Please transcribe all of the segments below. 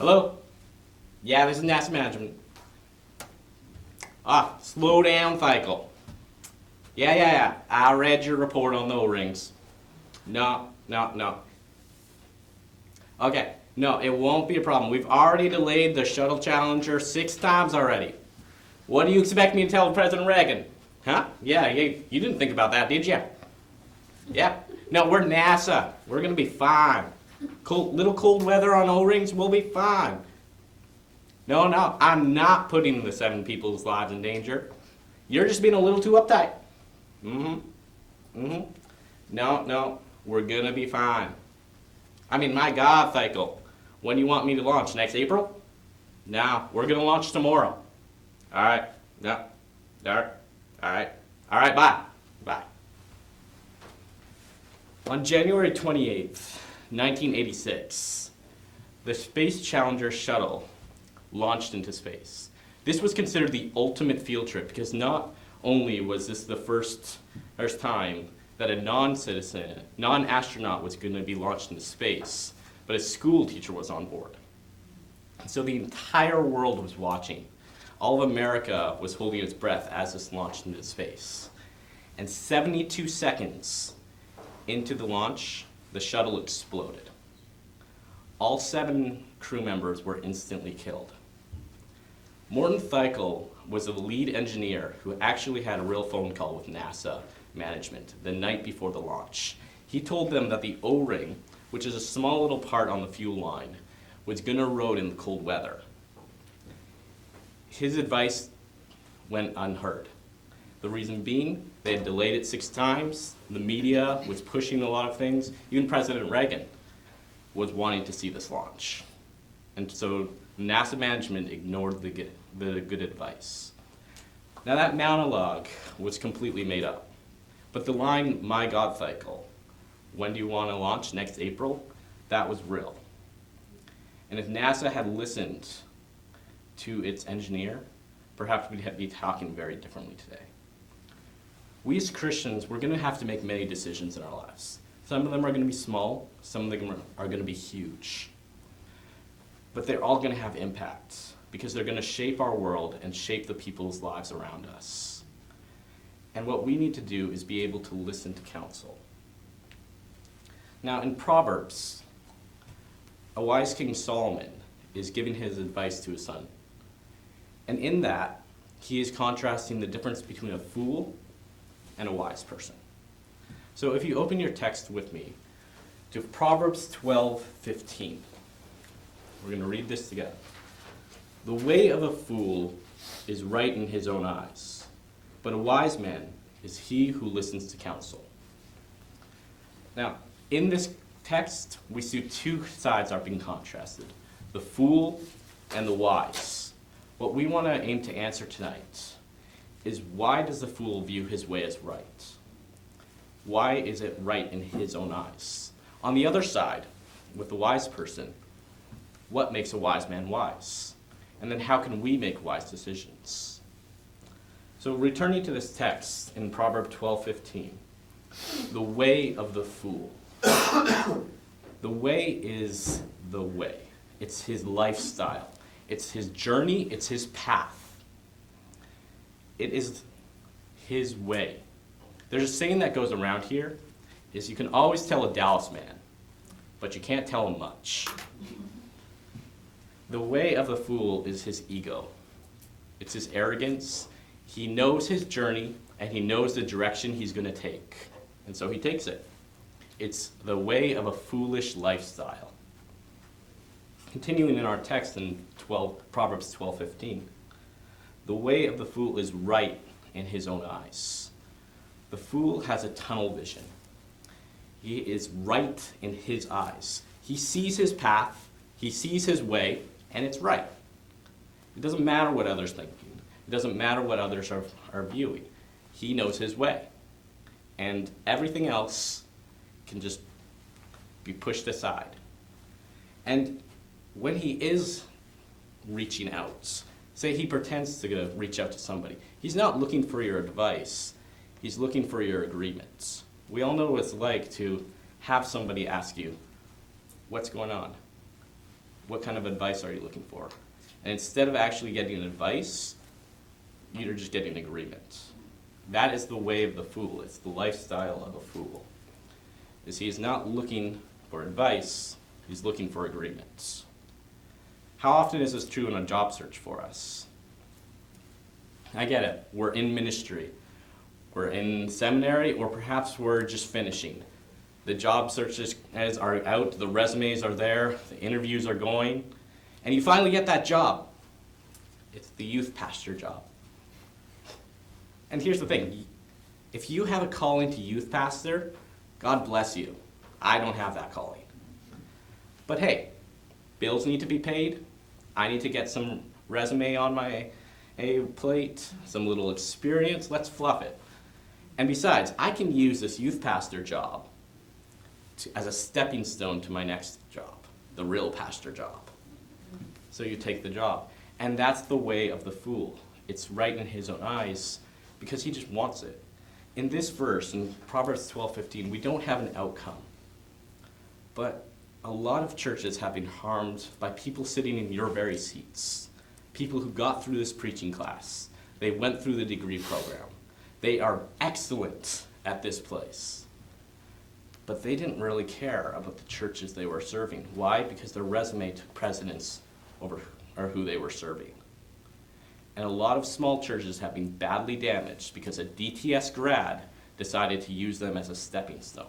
Hello? Yeah, this is NASA management. Slow down, Michael. Yeah. I read your report on the O-rings. No. Okay, no, it won't be a problem. We've already delayed the shuttle Challenger 6 times already. What do you expect me to tell President Reagan? Huh? Yeah, you didn't think about that, did you? Yeah. No, we're NASA. We're gonna be fine. Little cold weather on O-rings, we'll be fine. No, I'm not putting the 7 people's lives in danger. You're just being a little too uptight. No, we're gonna be fine. I mean, my God, Michael, when do you want me to launch? Next April? No, we're gonna launch tomorrow. All right, no, all right, bye. On January 28th, 1986, the Space Challenger shuttle launched into space. This was considered the ultimate field trip because not only was this the first time that a non-citizen, non-astronaut was going to be launched into space, but a school teacher was on board. So the entire world was watching. All of America was holding its breath as this launched into space. And 72 seconds into the launch, the shuttle exploded. All 7 crew members were instantly killed. Morton Thiel was the lead engineer who actually had a real phone call with NASA management the night before the launch. He told them that the O-ring, which is a small little part on the fuel line, was going to erode in the cold weather. His advice went unheard. The reason being, they had delayed it 6 times, the media was pushing a lot of things, even President Reagan was wanting to see this launch. And so NASA management ignored the good advice. Now that monologue was completely made up, but the line, "My God, Thiel, when do you want to launch? Next April?" that was real. And if NASA had listened to its engineer, perhaps we'd be talking very differently today. We as Christians, we're going to have to make many decisions in our lives. Some of them are going to be small, some of them are going to be huge. But they're all going to have impact because they're going to shape our world and shape the people's lives around us. And what we need to do is be able to listen to counsel. Now in Proverbs, a wise King Solomon is giving his advice to his son. And in that, he is contrasting the difference between a fool and a wise person. So if you open your text with me to Proverbs 12:15, we're going to read this together. "The way of a fool is right in his own eyes, but a wise man is he who listens to counsel." Now, in this text, we see 2 sides are being contrasted, the fool and the wise. What we want to aim to answer tonight is, why does the fool view his way as right? Why is it right in his own eyes? On the other side, with the wise person, what makes a wise man wise? And then how can we make wise decisions? So returning to this text in Proverbs 12:15, the way of the fool. The way is the way. It's his lifestyle. It's his journey. It's his path. It is his way. There's a saying that goes around here, is you can always tell a Dallas man, but you can't tell him much. The way of the fool is his ego. It's his arrogance. He knows his journey, and he knows the direction he's going to take, and so he takes it. It's the way of a foolish lifestyle. Continuing in our text in Proverbs 12:15, the way of the fool is right in his own eyes. The fool has a tunnel vision. He is right in his eyes. He sees his path, he sees his way, and it's right. It doesn't matter what others think. It doesn't matter what others are viewing. He knows his way. And everything else can just be pushed aside. And when he is reaching out, say he pretends to reach out to somebody, he's not looking for your advice, he's looking for your agreement. We all know what it's like to have somebody ask you, "What's going on?" what kind of advice are you looking for? And instead of actually getting advice, you're just getting agreement. That is the way of the fool. It's the lifestyle of a fool. Is he is not looking for advice, he's looking for agreements. How often is this true in a job search for us? I get it. We're in ministry. We're in seminary, or perhaps we're just finishing. The job searches are out, the resumes are there, the interviews are going, and you finally get that job. It's the youth pastor job. And here's the thing. If you have a calling to youth pastor, God bless you. I don't have that calling. But hey, bills need to be paid. I need to get some resume on my plate, some little experience. Let's fluff it. And besides, I can use this youth pastor job as a stepping stone to my next job, the real pastor job. So you take the job. And that's the way of the fool. It's right in his own eyes because he just wants it. In this verse, in Proverbs 12:15, we don't have an outcome. But a lot of churches have been harmed by people sitting in your very seats. People who got through this preaching class. They went through the degree program. They are excellent at this place. But they didn't really care about the churches they were serving. Why? Because their resume took precedence over who they were serving. And a lot of small churches have been badly damaged because a DTS grad decided to use them as a stepping stone.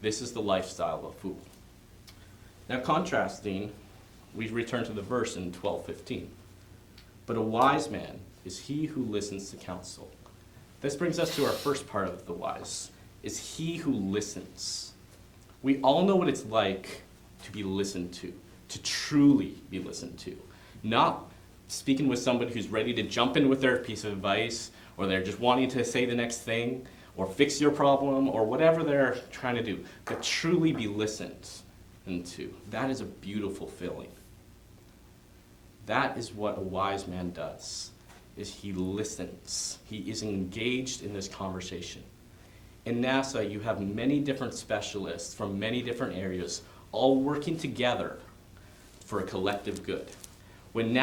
This is the lifestyle of a fool. Now contrasting, we return to the verse in 12:15. But a wise man is he who listens to counsel. This brings us to our first part of the wise, is he who listens. We all know what it's like to be listened to truly be listened to. Not speaking with somebody who's ready to jump in with their piece of advice, or they're just wanting to say the next thing, or fix your problem, or whatever they're trying to do, but truly be listened to. That is a beautiful feeling. That is what a wise man does, is he listens. He is engaged in this conversation. In NASA, you have many different specialists from many different areas all working together for a collective good. When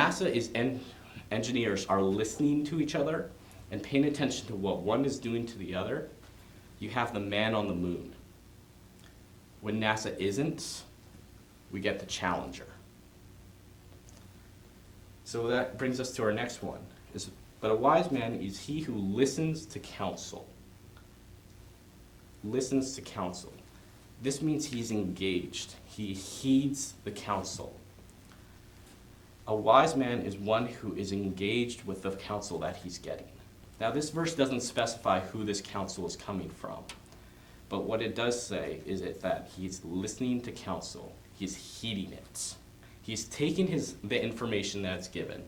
engineers are listening to each other and paying attention to what one is doing to the other, you have the man on the moon. When NASA isn't, we get the Challenger. So that brings us to our next one. But a wise man is he who listens to counsel. Listens to counsel. This means he's engaged. He heeds the counsel. A wise man is one who is engaged with the counsel that he's getting. Now this verse doesn't specify who this counsel is coming from. But what it does say is that he's listening to counsel. He's heeding it. He's taking the information that's given,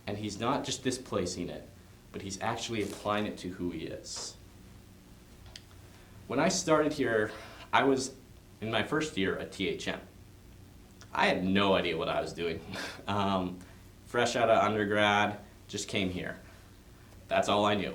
and he's not just displacing it, but he's actually applying it to who he is. When I started here, I was in my first year at THM. I had no idea what I was doing. Fresh out of undergrad, just came here. That's all I knew.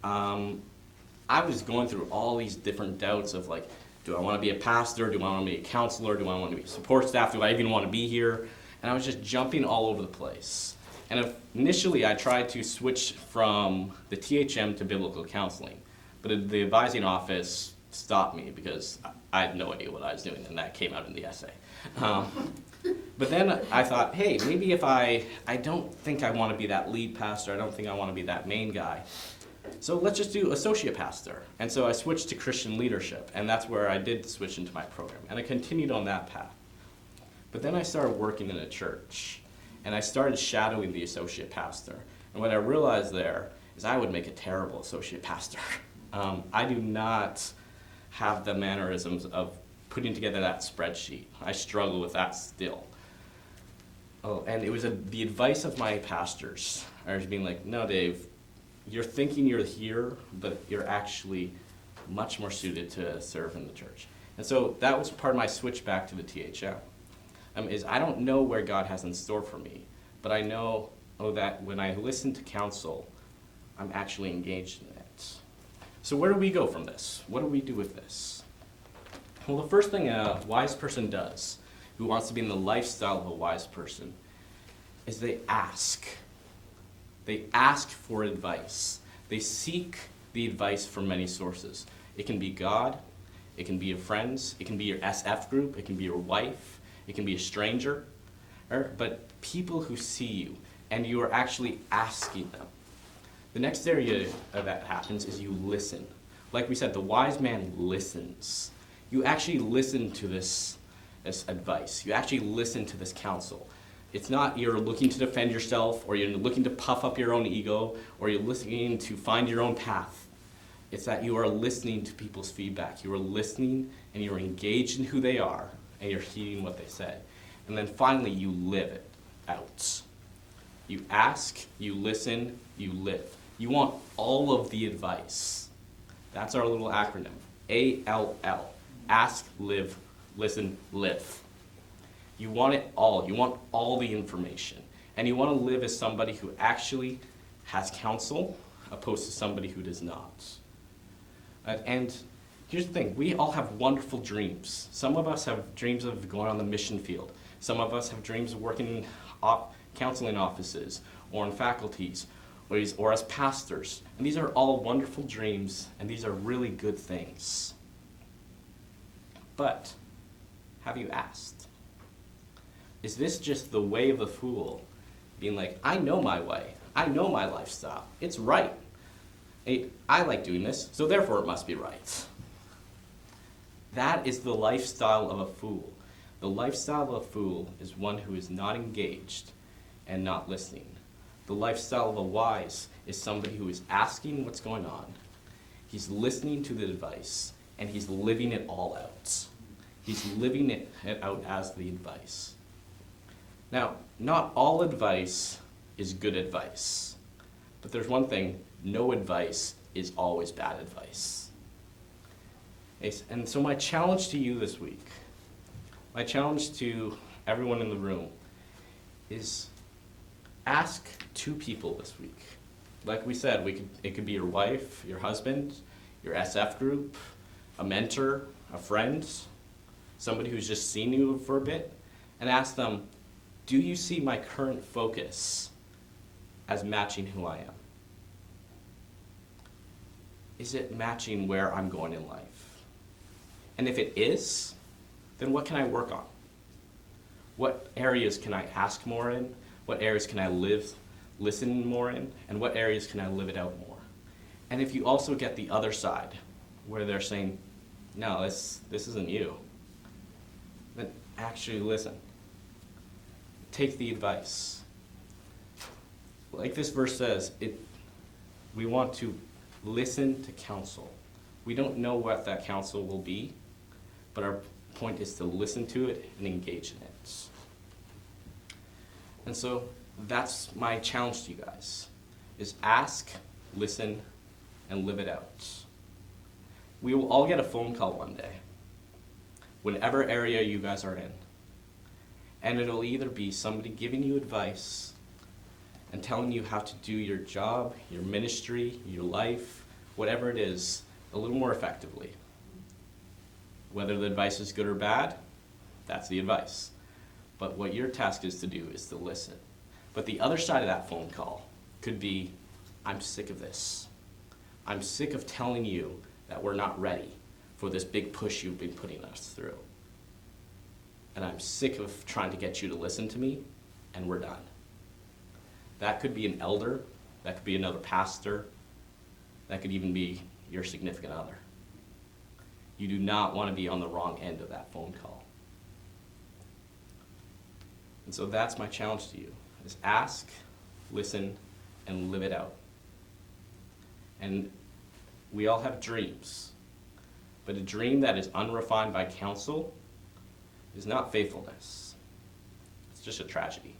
I was going through all these different doubts of like, do I want to be a pastor? Do I want to be a counselor? Do I want to be support staff? Do I even want to be here? And I was just jumping all over the place. And initially I tried to switch from the THM to biblical counseling, but the advising office stopped me because I had no idea what I was doing, and that came out in the essay. But then I thought, hey, maybe if I don't think I want to be that lead pastor, I don't think I want to be that main guy, so let's just do associate pastor. And so I switched to Christian leadership, and that's where I did switch into my program, and I continued on that path. But then I started working in a church, and I started shadowing the associate pastor. And what I realized there is I would make a terrible associate pastor. I do not have the mannerisms of putting together that spreadsheet. I struggle with that still. Oh, and it was the advice of my pastors. I was being like, no, Dave, you're thinking you're here, but you're actually much more suited to serve in the church. And so that was part of my switch back to the THM. Is I don't know where God has in store for me, but I know that when I listen to counsel, I'm actually engaged in it. So where do we go from this? What do we do with this? Well, the first thing a wise person does who wants to be in the lifestyle of a wise person is they ask. They ask for advice. They seek the advice from many sources. It can be God, it can be your friends, it can be your SF group, it can be your wife, it can be a stranger, but people who see you and you are actually asking them. The next area that happens is you listen. Like we said, the wise man listens. You actually listen to this advice. You actually listen to this counsel. It's not you're looking to defend yourself, or you're looking to puff up your own ego, or you're listening to find your own path. It's that you are listening to people's feedback. You are listening and you're engaged in who they are and you're heeding what they say. And then finally you live it out. You ask, you listen, you live. You want all of the advice. That's our little acronym. ALL. Ask, live, listen, live. You want it all. You want all the information. And you want to live as somebody who actually has counsel opposed to somebody who does not. And here's the thing. We all have wonderful dreams. Some of us have dreams of going on the mission field. Some of us have dreams of working in counseling offices or in faculties or as pastors. And these are all wonderful dreams, and these are really good things. But have you asked? Is this just the way of the fool? Being like, I know my way. I know my lifestyle. It's right. I like doing this, so therefore it must be right. That is the lifestyle of a fool. The lifestyle of a fool is one who is not engaged and not listening. The lifestyle of a wise is somebody who is asking what's going on. He's listening to the advice, and he's living it all out. He's living it out as the advice. Now, not all advice is good advice. But there's one thing, no advice is always bad advice. And so my challenge to you this week, my challenge to everyone in the room is ask two people this week. Like we said, it could be your wife, your husband, your SF group, a mentor, a friend, somebody who's just seen you for a bit, and ask them, do you see my current focus as matching who I am? Is it matching where I'm going in life? And if it is, then what can I work on? What areas can I ask more in? What areas can I listen more in? And what areas can I live it out more? And if you also get the other side, where they're saying, no, this isn't you, then actually listen. Take the advice. Like this verse says, we want to listen to counsel. We don't know what that counsel will be, but our point is to listen to it and engage in it. And so that's my challenge to you guys, is ask, listen, and live it out. We will all get a phone call one day, whatever area you guys are in. And it'll either be somebody giving you advice and telling you how to do your job, your ministry, your life, whatever it is, a little more effectively. Whether the advice is good or bad, that's the advice. But what your task is to do is to listen. But the other side of that phone call could be, I'm sick of this. I'm sick of telling you that we're not ready for this big push you've been putting us through. And I'm sick of trying to get you to listen to me, and we're done. That could be an elder, that could be another pastor, that could even be your significant other. You do not want to be on the wrong end of that phone call. And so that's my challenge to you, is ask, listen, and live it out. And we all have dreams, but a dream that is unrefined by counsel is not faithfulness. It's just a tragedy.